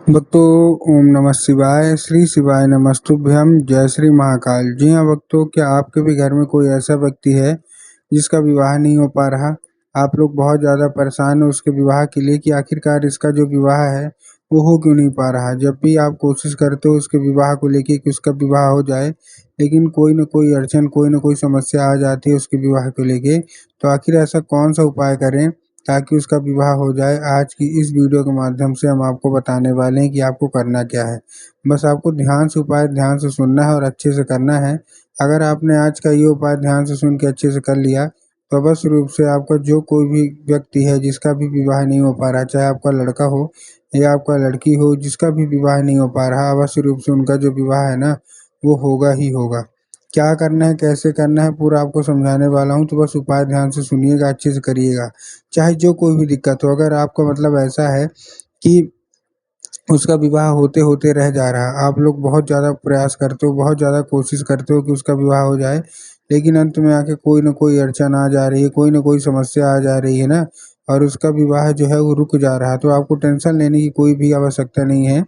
भक्तों, ओम नमः शिवाय। श्री शिवाय नमस्तुभ्यम। जय श्री महाकाल। जी हाँ भक्तों, क्या आपके भी घर में कोई ऐसा व्यक्ति है जिसका विवाह नहीं हो पा रहा? आप लोग बहुत ज़्यादा परेशान हो उसके विवाह के लिए कि आखिरकार इसका जो विवाह है वो हो क्यों नहीं पा रहा। जब भी आप कोशिश करते हो उसके विवाह को लेके कि उसका विवाह हो जाए, लेकिन कोई न कोई अड़चन, कोई न कोई समस्या आ जाती है उसके विवाह को लेके। तो आखिर ऐसा कौन सा उपाय करें ताकि उसका विवाह हो जाए? आज की इस वीडियो के माध्यम से हम आपको बताने वाले हैं कि आपको करना क्या है। बस आपको ध्यान से उपाय ध्यान से सुनना है और अच्छे से करना है। अगर आपने आज का ये उपाय ध्यान से सुन के अच्छे से कर लिया तो अवश्य रूप से आपका जो कोई भी व्यक्ति है जिसका भी विवाह नहीं हो पा रहा, चाहे आपका लड़का हो या आपका लड़की हो, जिसका भी विवाह नहीं हो पा रहा, अवश्य रूप से उनका जो विवाह है ना वो होगा ही होगा। क्या करना है, कैसे करना है, पूरा आपको समझाने वाला हूँ, तो बस उपाय ध्यान से सुनिएगा, अच्छे से करिएगा। चाहे जो कोई भी दिक्कत हो, अगर आपका मतलब ऐसा है कि उसका विवाह होते-होते रह जा रहा, आप लोग बहुत ज़्यादा प्रयास करते हो, बहुत ज़्यादा कोशिश करते हो कि उसका विवाह हो जाए, लेकिन अंत में आके कोई न कोई अड़चन आ जा रही है, कोई न कोई समस्या आ जा रही है ना, और उसका विवाह जो है वो रुक जा रहा है, तो आपको टेंशन लेने की कोई भी आवश्यकता नहीं है।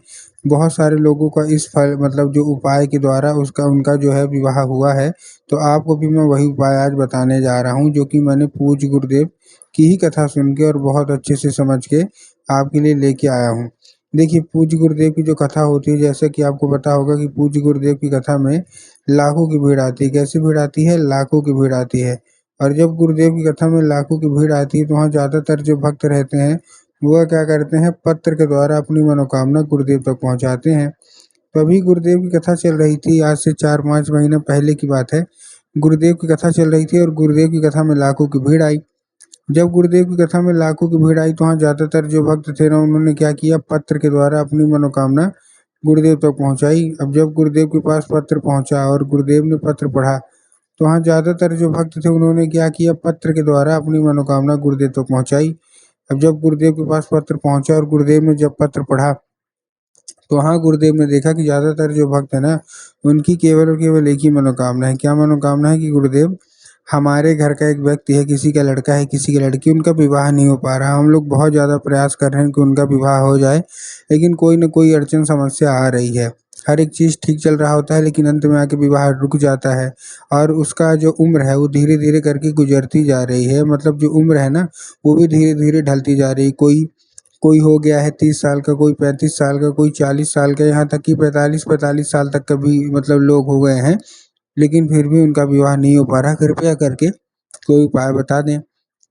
बहुत सारे लोगों का इस फल मतलब जो उपाय के द्वारा उसका उनका जो है विवाह हुआ है, तो आपको भी मैं वही उपाय आज बताने जा रहा हूँ, जो कि मैंने पूज्य गुरुदेव की ही कथा सुन के और बहुत अच्छे से समझ के आपके लिए लेके आया हूँ। देखिए, पूज्य गुरुदेव की जो कथा होती है, जैसा कि आपको पता होगा कि पूज्य गुरुदेव की कथा में लाखों की भीड़ आती है। कैसी भीड़ आती है? लाखों की भीड़ आती है। और जब गुरुदेव की कथा में लाखों की भीड़ आती है तो वहाँ ज़्यादातर जो भक्त रहते हैं वह क्या करते हैं, पत्र के द्वारा अपनी मनोकामना गुरुदेव तक पहुँचाते हैं। तो अभी गुरुदेव की कथा चल रही थी, आज से 4-5 महीने पहले की बात है। गुरुदेव की कथा चल रही थी और गुरुदेव की कथा में लाखों की भीड़ आई। जब गुरुदेव की कथा में लाखों की भीड़ आई तो वहाँ ज़्यादातर जो भक्त थे ना, उन्होंने क्या किया, पत्र के द्वारा अपनी मनोकामना गुरुदेव तक पहुँचाई। अब जब गुरुदेव के पास पत्र पहुँचा और गुरुदेव ने पत्र पढ़ा तो वहाँ ज़्यादातर जो भक्त थे उन्होंने क्या किया, पत्र के द्वारा अपनी मनोकामना गुरुदेव तक पहुँचाई। अब जब गुरुदेव के पास पत्र पहुँचा और गुरुदेव ने जब पत्र पढ़ा तो वहाँ गुरुदेव ने देखा कि ज़्यादातर जो भक्त है ना, उनकी केवल और केवल एक ही मनोकामना है। क्या मनोकामना है? कि गुरुदेव, हमारे घर का एक व्यक्ति है, किसी का लड़का है, किसी की लड़की, उनका विवाह नहीं हो पा रहा। हम लोग बहुत ज़्यादा प्रयास कर रहे हैं कि उनका विवाह हो जाए, लेकिन कोई न कोई अड़चन समस्या आ रही है। हर एक चीज़ ठीक चल रहा होता है लेकिन अंत में आके विवाह रुक जाता है और उसका जो उम्र है वो धीरे-धीरे करके गुज़रती जा रही है। मतलब जो उम्र है ना, वो भी धीरे-धीरे ढलती जा रही है। कोई कोई हो गया है 30 साल का, कोई 35 साल का, कोई 40 साल का, यहाँ तक कि 45-45 साल तक का भी मतलब लोग हो गए हैं, लेकिन फिर भी उनका विवाह नहीं हो पा रहा। कृपया करके कोई उपाय बता दें।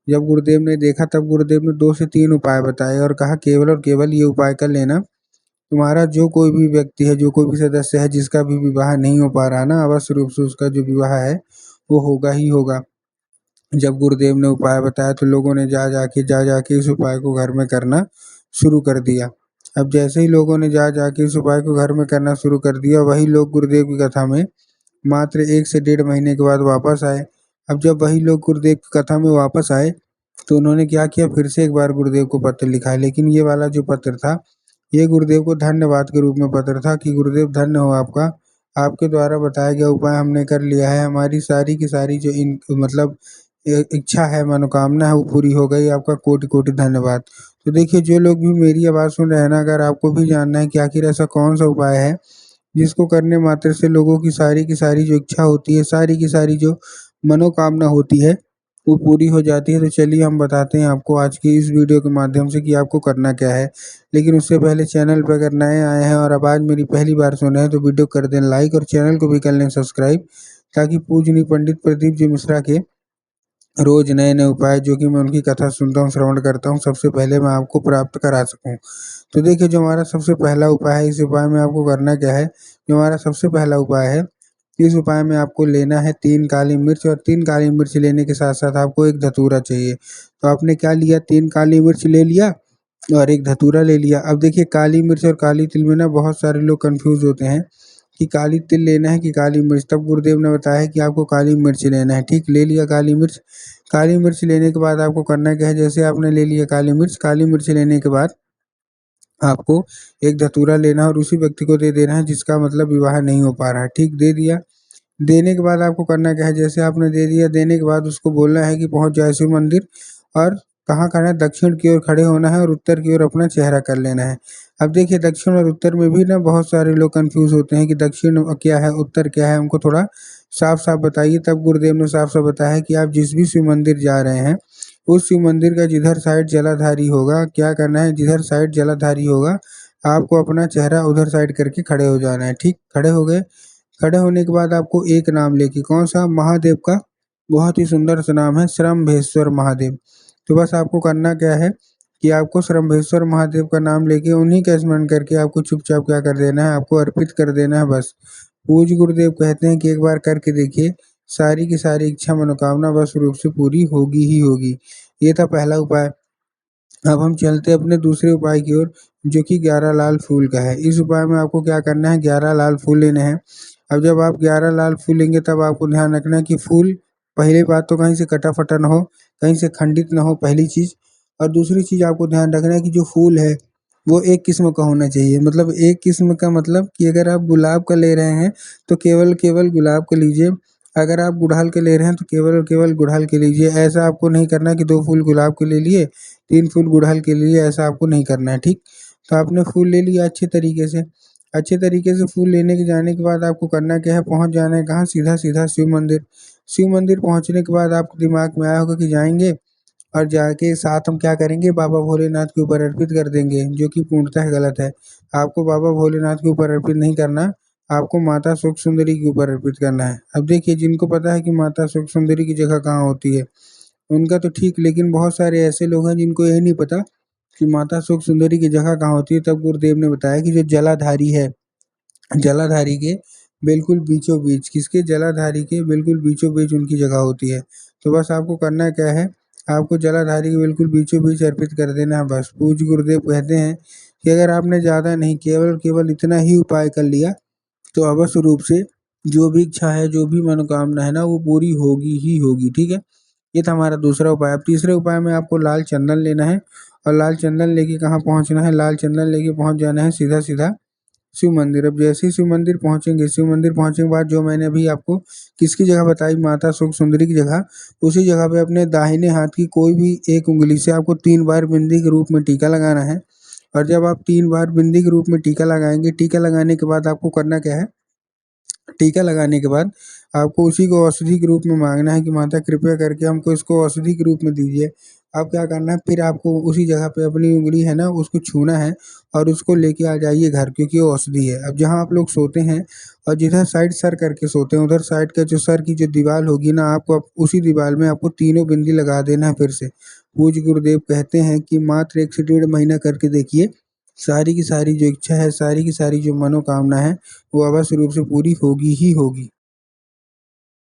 जब गुरुदेव ने देखा तब गुरुदेव ने 2 से 3 उपाय बताए और कहा केवल और केवल ये उपाय कर लेना, तुम्हारा जो कोई भी व्यक्ति है, जो कोई भी सदस्य है जिसका भी विवाह नहीं हो पा रहा ना, अवश्य रूप से उसका जो विवाह है वो होगा ही होगा। जब गुरुदेव ने उपाय बताया तो लोगों ने जा के इस उपाय को घर में करना शुरू कर दिया। अब जैसे ही लोगों ने जा के इस उपाय को घर में करना शुरू कर दिया, वही लोग गुरुदेव की कथा में मात्र 1 से डेढ़ महीने के बाद वापस आए। अब जब वही लोग गुरुदेव की कथा में वापस आए, तो उन्होंने क्या किया, फिर से एक बार गुरुदेव को पत्र लिखा। लेकिन ये वाला जो पत्र था, ये गुरुदेव को धन्यवाद के रूप में पत्र था कि गुरुदेव धन्य हो आपका, आपके द्वारा बताया गया उपाय हमने कर लिया है। हमारी सारी की सारी जो इन मतलब इच्छा है, मनोकामना है, वो पूरी हो गई। आपका कोटि-कोटि धन्यवाद। तो देखिए, जो लोग भी मेरी आवाज़ सुन रहे हैं ना, अगर आपको भी जानना है कि आखिर ऐसा कौन-सा उपाय है जिसको करने मात्र से लोगों की सारी जो इच्छा होती है, सारी की सारी जो मनोकामना होती है, वो पूरी हो जाती है। तो चलिए हम बताते हैं आपको आज की इस वीडियो के माध्यम से कि आपको करना क्या है। लेकिन उससे पहले चैनल पे अगर नए आए हैं और अब आज मेरी पहली बार सुन रहे हैं तो वीडियो कर दें लाइक और चैनल को भी कर लें सब्सक्राइब, ताकि पूजनीय पंडित प्रदीप जी मिश्रा के रोज़ नए-नए उपाय जो कि मैं उनकी कथा सुनता हूँ, श्रवण करता हूँ, सबसे पहले मैं आपको प्राप्त करा सकूँ। तो देखिए, जो हमारा सबसे पहला उपाय है, इस उपाय में आपको करना क्या है, जो हमारा सबसे पहला उपाय है, इस उपाय में आपको लेना है 3 काली मिर्च और 3 काली मिर्च लेने के साथ-साथ आपको 1 धतूरा चाहिए। तो आपने क्या लिया, 3 काली मिर्च ले लिया और 1 धतूरा ले लिया। अब देखिए, काली मिर्च और काली तिल में ना बहुत सारे लोग कन्फ्यूज़ होते हैं कि काली तिल लेना है कि काली मिर्च। तब गुरुदेव ने बताया है कि आपको काली मिर्च लेना है। ठीक, ले लिया काली मिर्च। काली मिर्च लेने के बाद आपको करना क्या है, जैसे आपने ले लिया काली मिर्च लेने के बाद आपको 1 धतूरा लेना है और उसी व्यक्ति को दे देना है जिसका मतलब विवाह नहीं हो पा रहा है। ठीक, दे दिया। देने के बाद आपको करना क्या है, जैसे आपने दे दिया, देने के बाद उसको बोलना है कि पहुँच जाए शिव मंदिर और कहाँ करना है, दक्षिण की ओर खड़े होना है और उत्तर की ओर अपना चेहरा कर लेना है। अब देखिए दक्षिण और उत्तर में भी ना बहुत सारे लोग कंफ्यूज होते हैं कि दक्षिण क्या है, उत्तर क्या है, हमको थोड़ा साफ-साफ बताइए। तब गुरुदेव ने साफ-साफ बताया कि आप जिस भी शिव मंदिर जा रहे हैं, उस शिव मंदिर का जिधर साइड जलाधारी होगा, क्या करना है, जिधर साइड जलाधारी होगा, आपको अपना चेहरा उधर साइड करके खड़े हो जाना है। ठीक, खड़े हो गए? खड़े होने के बाद आपको एक नाम लेके, कौन-सा, महादेव का बहुत ही सुंदर सा नाम है श्रम्भेश्वर महादेव। तो बस आपको करना क्या है कि आपको श्रम्भेश्वर महादेव का नाम लेके उन्हीं का स्मरण करके आपको चुपचाप क्या कर देना है, आपको अर्पित कर देना है बस। पूज्य गुरुदेव कहते हैं कि एक बार करके देखिए, सारी की सारी इच्छा मनोकामना बस रूप से पूरी होगी ही होगी। ये था पहला उपाय। अब हम चलते हैं अपने दूसरे उपाय की ओर, जो कि 11 लाल फूल का है। इस उपाय में आपको क्या करना है, 11 लाल फूल लेने हैं। अब जब आप 11 लाल फूल लेंगे तब आपको ध्यान रखना है कि फूल, पहली बात तो कहीं से कटा-फटा ना हो, कहीं से खंडित ना हो, पहली चीज़। और दूसरी चीज़ आपको ध्यान रखना है कि जो फूल है, वो एक किस्म का होना चाहिए। मतलब एक किस्म का मतलब कि अगर आप गुलाब का ले रहे हैं, तो केवल गुलाब का लीजिए। अगर आप गुड़हल के ले रहे हैं, तो केवल और केवल गुड़हल के लीजिए। ऐसा आपको नहीं करना कि 2 फूल गुलाब के ले लिए, 3 फूल गुड़हल के लिए, ऐसा आपको नहीं करना है, ठीक? तो आपने फूल ले लिया अच्छे तरीके से। अच्छे तरीके से फूल लेने के जाने के बाद आपको करना क्या है, पहुँच जाना है कहाँ, सीधा-सीधा शिव मंदिर। शिव मंदिर पहुँचने के बाद आपके दिमाग में आया होगा कि जाएँगे और जाके साथ हम क्या करेंगे, बाबा भोलेनाथ के ऊपर अर्पित कर देंगे, जो कि पूर्णतः गलत है। आपको बाबा भोलेनाथ के ऊपर अर्पित नहीं करना, आपको माता सुख सुंदरी के ऊपर अर्पित करना है। अब देखिए जिनको पता है कि माता सुख सुंदरी की जगह कहाँ होती है, उनका तो ठीक, लेकिन बहुत सारे ऐसे लोग हैं जिनको ये नहीं पता कि माता सुख सुंदरी की जगह कहाँ होती है। तब गुरुदेव ने बताया कि जो जलाधारी है, जलाधारी के बिल्कुल बीचों-बीच, किसके, जलाधारी के बिल्कुल बीचों-बीच उनकी जगह होती है। तो बस आपको करना क्या है, आपको जलाधारी के बिल्कुल बीचों-बीच अर्पित कर देना है बस। पूज्य गुरुदेव कहते हैं कि अगर आपने ज़्यादा नहीं, केवल केवल इतना ही उपाय कर लिया, तो अवश्य रूप से जो भी इच्छा है, जो भी मनोकामना है ना, वो पूरी होगी ही होगी, ठीक है? ये था हमारा दूसरा उपाय। अब तीसरे उपाय में आपको लाल चंदन लेना है और लाल चंदन लेके कहाँ पहुँचना है, लाल चंदन लेके पहुँच जाना है सीधा-सीधा शिव मंदिर। अब जैसे ही शिव मंदिर पहुँचेंगे, शिव मंदिर पहुँचने के बाद जो मैंने अभी आपको किसकी जगह बताई, माता सुख सुंदरी की जगह, उसी जगह पे अपने दाहिने हाथ की कोई भी एक उँगली से आपको 3 बार बिंदी के रूप में टीका लगाना है। और जब आप 3 बार बिंदी के रूप में टीका लगाएँगे, टीका लगाने के बाद आपको करना क्या है, टीका लगाने के बाद आपको उसी को औषधि के रूप में माँगना है कि माता कृपया करके हमको इसको औषधि के रूप में दीजिए। अब क्या करना है, फिर आपको उसी जगह पे अपनी उँगली है ना, उसको छूना है और उसको लेके आ जाइए घर, क्योंकि वो औषधि है। अब जहाँ आप लोग सोते हैं और जिधर साइड सर करके सोते हैं, उधर साइड का जो सर की जो दीवार होगी ना, आपको उसी दीवार में आपको तीनों बिंदी लगा देना है फिर से। पूज्य गुरुदेव कहते हैं कि मात्र 1 से डेढ़ महीना करके देखिए, सारी की सारी जो इच्छा है, सारी की सारी जो मनोकामना है, वो अवश्य रूप से पूरी होगी ही होगी।